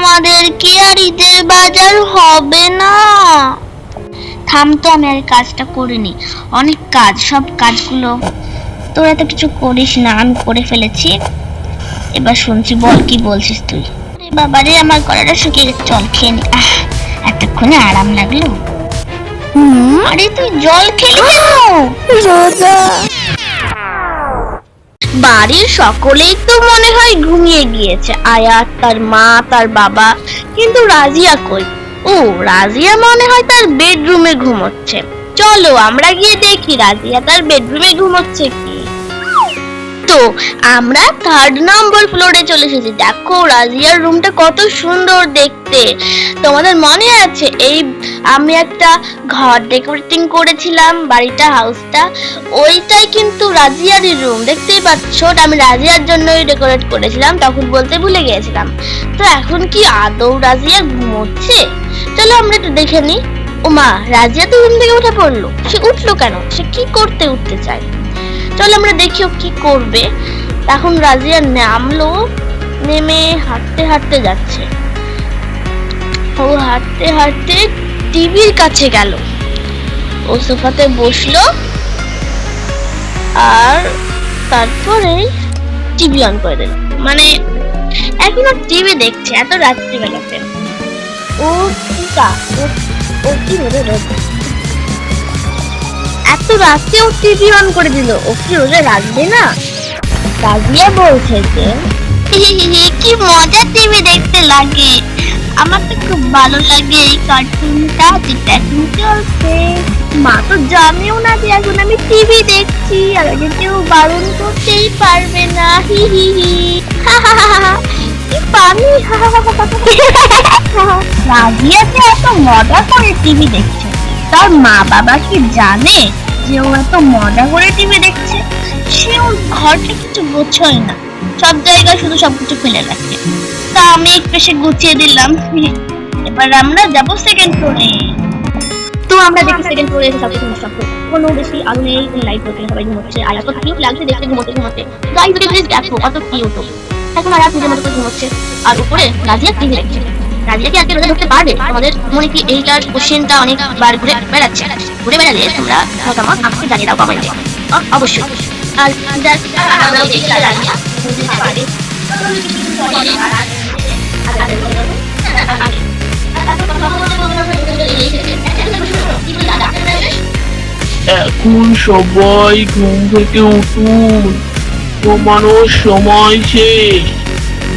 আমাদের কি আর ঈদের বাজার হবে না? থাম তো, আমি আর কাজটা করে নি। অনেক কাজ, সব কাজগুলো তোরা তো কিছু করিস না, আমি করে ফেলেছি। এবার শুনছি, বল কি বলছিস তুই? বাবারে, আমার গলাটা শুকিয়ে গেছে, জল খেয়ে নি। এতক্ষণে আরাম লাগলো। আরে তুই জল খেলি কেন? রোজা। বাড়ির সকলেই তো মনে হয় ঘুমিয়ে গিয়েছে, আয়াত, তার মা, তার বাবা, কিন্তু রাজিয়া কই? ও, রাজিয়া মনে হয় তার বেডরুমে ঘুমোচ্ছে। চলো আমরা গিয়ে দেখি রাজিয়া তার বেডরুমে ঘুমোচ্ছে কি। তো আমরা 3rd নম্বর ফ্লোরে চলে এসেছি। দেখো রাজিয়ার রুমটা কত সুন্দর দেখতে। তোমাদের মনে আছে এই আমি একটা ঘর ডেকোরেটিং করেছিলাম, বাড়িটা, হাউসটা, ওইটাই কিন্তু রাজিয়ারই রুম। দেখতেই পাচ্ছ, আমি রাজিয়ার জন্যই ডেকোরেট করেছিলাম, তখন বলতে ভুলে গিয়েছিলাম। তো এখন কি আদৌ রাজিয়া ঘুমোচ্ছে? চলো আমরা একটু দেখে নিই। ওমা, রাজিয়া তো ঘুম থেকে উঠে পড়লো। সে উঠলো কেন? সে কি করতে উঠতে চায়? চলো আমরা দেখি ও কি করবে। তখন রাজিয়া নামলো, নেমে হাঁটতে হাঁটতে যাচ্ছে। ও হাঁটতে হাঁটতে টিভির কাছে গেল। ও সোফাতে বসলো আর তারপরে টিভি অন করে দিল। মানে এখনো টিভি দেখছে এত রাত্রিবেলাতে। ও কি রোজা? এত রাতে ও টিভি অন করে দিল। ও কি রোজা রাখবে না? রাজিয়া বলছে যে কি মজা টিভি দেখতে লাগে, আমার তো খুব ভালো লাগে এই কার্টুনটা যেটা এখন চলছে। মা তো জানেও না যে এখন আমি টিভি দেখছি, আর ওকে কেউ বারণ করতেই পারবে না। হি হি হি, কি পানি। রাজিয়া যে এত মজা করে টিভি দেখছে, তার মা বাবা কি জানে যে ও এত মজা করে টিভি দেখছে? সে ওর ঘরটা কিছু গোছায় না, সব জায়গায় শুধু সবকিছু ফেলে রাখে। তা আমি একটু সে গুছিয়ে দিলাম। এবার আমরা যাব 2nd ফ্লোরে। তো আমরা দেখি 2nd ফ্লোরে সবকিছু নষ্ট, কোনো বেশি আলো নেই, কোনো লাইট জ্বলছে, সবাই ঘুমোচ্ছে। আর এত কিউট লাগছে দেখতে ঘুমোতে। গাইস প্লিজ দেখো কত কিউট। এখন আর নিজের মতো করে ঘুমোচ্ছে, আর উপরে রাজিয়া টিভি দেখছে। রাজিয়া কি আজকে রোজা ধরতে পারবে? তোমাদের মনে কি এইটার কোশ্চেনটা অনেকবার ঘুরে বেড়াচ্ছে? ঘুরে বেড়ালে তোমরা মতামত আমাকে জানিয়ে দাও কমেন্টে, অবশ্যই। আর আমরাও দেখি রাজিয়া বুঝতে পারে। এখন সবাই ঘুম থেকে উঠুন, ঘুমানোর সময় শেষ।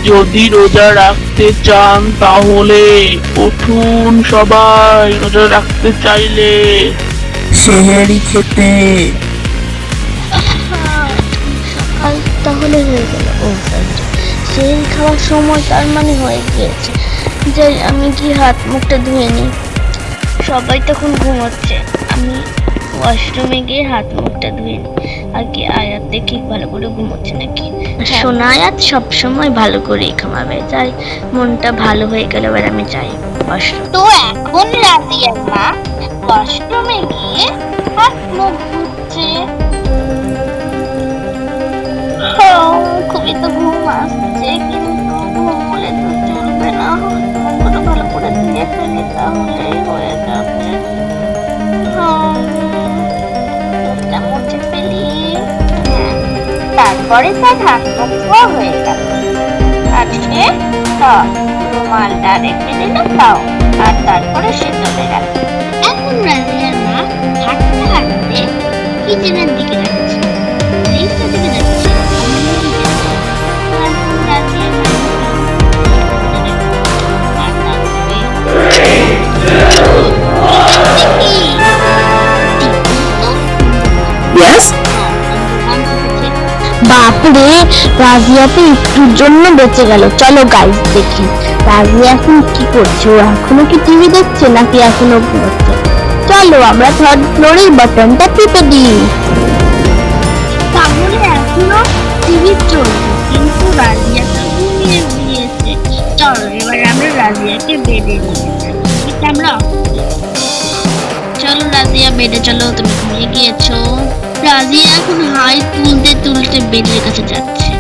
যদি রোজা রাখতে চান তাহলে উঠুন, সবাই রোজা রাখতে চাইলে সেহেরি খেতে। তাহলে হয়ে গেল। ও সেই খাওয়ার সময় তার মানে হয়ে গিয়েছে। যাই আমি কি হাত মুখটা ধুয়ে নিই। সবাই তখন ঘুমোচ্ছে, আমি ওয়াশরুমে গিয়ে হাত মুখটা ধুয়ে নিই। আগে আয়াত দেখি ভালো করে ঘুমোচ্ছে নাকি। সোনা আয়াত সবসময় ভালো করেই ঘুমাবে। যাই, মনটা ভালো হয়ে গেল। এবার আমি যাই ওয়াশরুম। তো এখন রাজিয়ার মা ওয়াশরুমে গিয়ে হাত মুখ ধুচ্ছে। খুবই তো ঘুম আসছে, কিন্তু ঘুম হলে তো চলবে না। মুখটা ভালো করে ধুয়ে ফেলি, তাহলেই হয়ে যাবে। মুখটা মুছে ফেলি। তারপরে তার হাত মুখ ধোয়া হয়ে গেল। আর সে রুমালটা রেখে দিল তাও, আর তারপরে সে চলে গেল। এখন রাজিয়ার মা হাঁটতে হাঁটতে কিচেনের দিকে যাচ্ছে। দিকে যাচ্ছে বাপরে, রাজিয়া তো একটুর জন্য বেঁচে গেল। চলো গাইস দেখি রাজিয়া এখন কি করছে। ও এখনো কি টিভি দেখছে নাকি এখনো ঘুমোচ্ছে? চলো আমরা 3rd ফ্লোরের বাটনটা টিপে দিই। তাহলে এখনো টিভি চলছে, কিন্তু রাজিয়া তো ঘুমিয়ে গিয়েছে। চলো এবার আমরা রাজিয়াকে বেডে নিয়ে যাই। এটা আমরা চলো রাজিয়া বেডে চলো, তুমি ঘুমিয়ে গিয়েছো। রাজিয়া এখন হাই তুলতে তুলতে বেডের কাছে যাচ্ছে।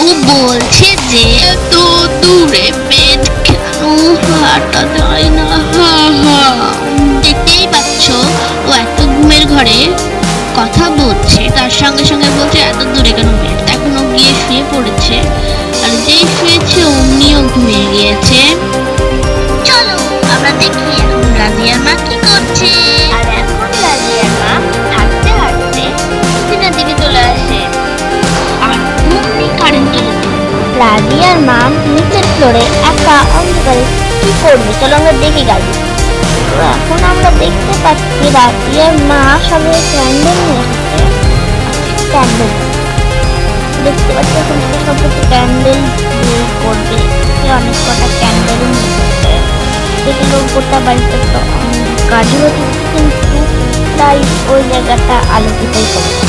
ও বলছে যে তো দূরে বেড হাঁটা যায় না। দেখতেই পাচ্ছ ও এত ঘুমের ঘরে কথা বলছে, তার সঙ্গে সঙ্গে বলছে এত দূরে কেন বেড। এখন ও গিয়ে শুয়ে পড়েছে, আর যেই শুয়েছে অমনিও ঘুমিয়ে গিয়েছে। চলো আমরা দেখি এখন রাজিয়ার মা কি করছে। আর এখন রাজিয়ার মা হাঁটতে হাঁটতে কিচেনের দিকে চলে আসে, আর অমনি কারেন্ট চলে যায়। রাজিয়ার মা নিচের ফ্লোরে একা অন্ধকারে কি করবে, চলো আমরা দেখি গাড়ি। তো এখন আমরা দেখতে পাচ্ছি রাজিয়ার মা সবে ক্যান্ডেল নিয়ে এসেছে। ক্যান্ডেল দেখতে পাচ্ছি, এখন সে সব ক্যান্ডেল দিয়ে করবে। সে অনেক কটা ক্যান্ডেল নিয়েছে, যেগুলো গোটা বাড়িতে তো কাজও হচ্ছে, কিন্তু তাই ওই জায়গাটা আলোকিতই করছে।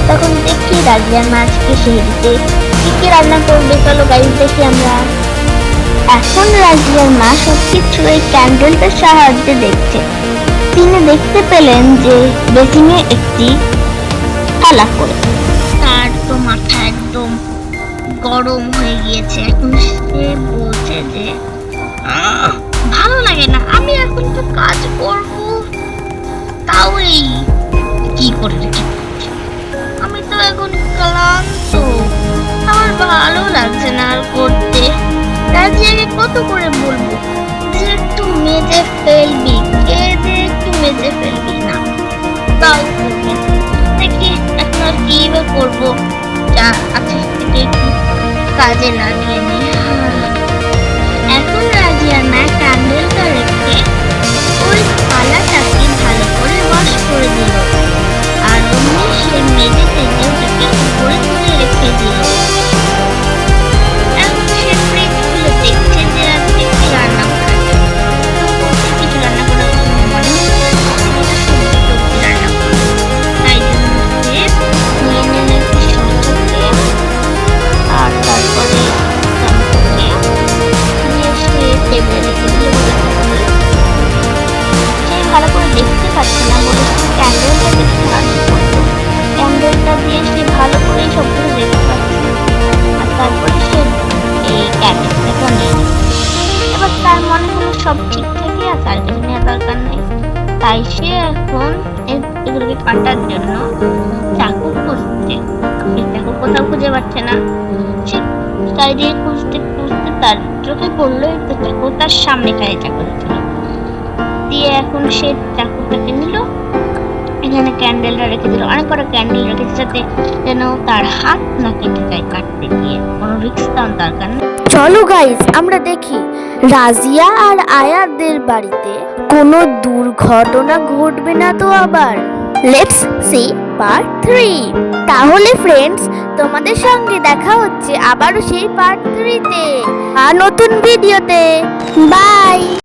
তখন দেখি রাজিয়ার মা আজকে সেহরিতে কি কি রান্না করবে, চলো গাড়ি দেখি আমরা। এখন রাজিয়ার মা সবকিছু এই ক্যান্ডেলটার সাহায্যে দেখছে। তিনি দেখতে পেলেন যে বেসিনে একটি থালা করে। তার তো মাথা একদম গরম হয়ে গিয়েছে। এখন সে বলছে যে ভালো লাগে না, আমি এখন তো কাজ করব, তাও এই কি করে রেখে দিচ্ছি। আমি তো এখন ক্লান্ত, আমার ভালো লাগছে না আর করতে। রাজিয়াকে কত করে বলবো যে একটু মেজে ফেলবি, যে একটু মেজে ফেলবি না, তাও করবে না। দেখি এখন আর কি বা করবো, যা আছে সেটাকে একটু কাজে লাগিয়ে নি। এখন রাজিয়ার মা ক্যান্ডেলটা রেখে ওই থালাটাকে ভালো করে ওয়াশ করে দিল, আর অমনি সে মেজে থেকে ওটাকে উপরে তুলে রেখে দিল। এখন সে ফ্রিজ খুলে দেখছে যে আজকে কি রান্না করা যায়। তো বলছে কিছু রান্না করার জন্য মনে হচ্ছে সবজি রান্না করবো। তাই জন্য সে নিয়ে নিল একটি শসাকে, আর তারপরে টমেটোকে নিয়ে সে টেবিলে রেখে দিল। সে ভালো করে দেখতে পাচ্ছে না বলে ক্যান্ডেলটা দেখে সাহায্য করতো। ক্যান্ডেলটা দিয়ে সে ভালো করে সবগুলো দেখতে পাচ্ছে, আর তারপরে সে এই ক্যান্ডেলটাকে নিয়ে নিল। এবার তার মনে হলো সব ঠিকঠাকই আছে, আর কিছু নেওয়ার দরকার নেই। তাই সে এখন এগুলোকে কাটার জন্য চাকু খুঁজছে। চাকু কোথাও খুঁজে পাচ্ছে না। সে চারিদিকে খুঁজতে খুঁজতে তার চোখে পড়লো একটা চাকু, তার সামনে খায় চাকু ছিল দিয়ে। এখন সে চাকুটাকে নিল, এখানে ক্যান্ডেলটা রেখে দিল। অনেক কটা ক্যান্ডেল রেখেছে যাতে যেন তার হাত না কেটে যায় কাটতে গিয়ে, কোনো রিস্ক তার দরকার নেই। চলো গাইস আমরা দেখি রাজিয়া আর আয়াতদের বাড়িতে কোনো দুর্ঘটনা ঘটবে না তো আবার। Let's see part 3। তাহলে ফ্রেন্ডস, তোমাদের সঙ্গে দেখা হচ্ছে আবারও সেই পার্ট 3 তে আর নতুন ভিডিওতে। বাই।